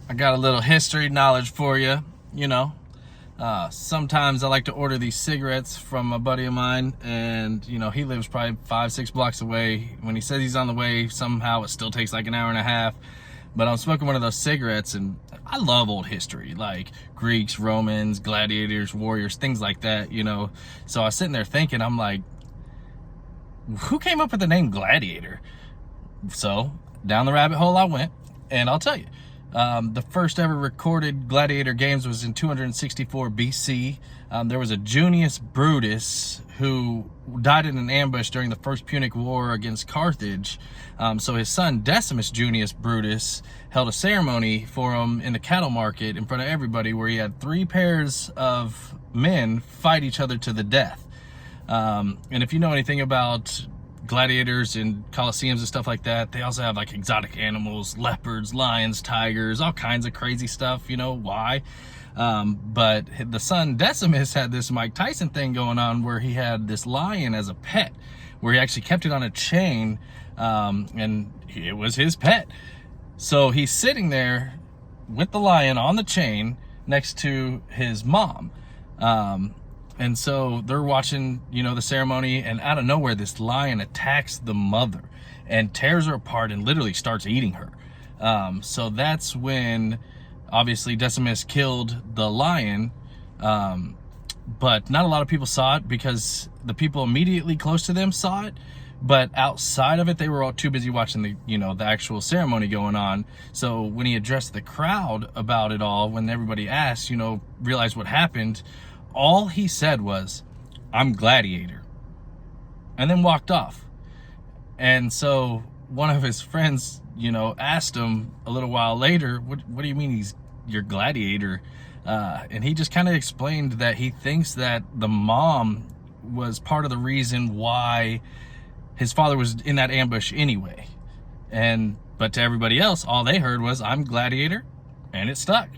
I got a little history knowledge for you. You know, sometimes I like to order these cigarettes from a buddy of mine, and you know, he lives probably 5-6 blocks away. When he says he's on the way, somehow it still takes like an hour and a half. But I'm smoking one of those cigarettes, and I love old history, like Greeks, Romans, gladiators, warriors, things like that, you know. So I was sitting there thinking, I'm like, who came up with the name Gladiator? So down the rabbit hole I went, and I'll tell you. The first ever recorded gladiator games was in 264 BC. There was a Junius Brutus who died in an ambush during the First Punic War against Carthage. So his son Decimus Junius Brutus held a ceremony for him in the cattle market in front of everybody, where he had 3 pairs of men fight each other to the death. And if you know anything about gladiators and coliseums and stuff like that, they also have like exotic animals, leopards, lions, tigers, all kinds of crazy stuff. You know why? But the son Decimus had this Mike Tyson thing going on, where he had this lion as a pet, where he actually kept it on a chain, and it was his pet. So he's sitting there with the lion on the chain next to his mom. And so they're watching, you know, the ceremony, and out of nowhere, this lion attacks the mother and tears her apart and literally starts eating her. So that's when, obviously, Decimus killed the lion, but not a lot of people saw it because the people immediately close to them saw it. But outside of it, they were all too busy watching the, you know, the actual ceremony going on. So when he addressed the crowd about it all, when everybody asked, you know, realized what happened, all he said was, "I'm Gladiator," and then walked off. And so one of his friends, you know, asked him a little while later, what do you mean he's your Gladiator? And he just kind of explained that he thinks that the mom was part of the reason why his father was in that ambush anyway. But to everybody else, all they heard was, "I'm Gladiator," and it stuck.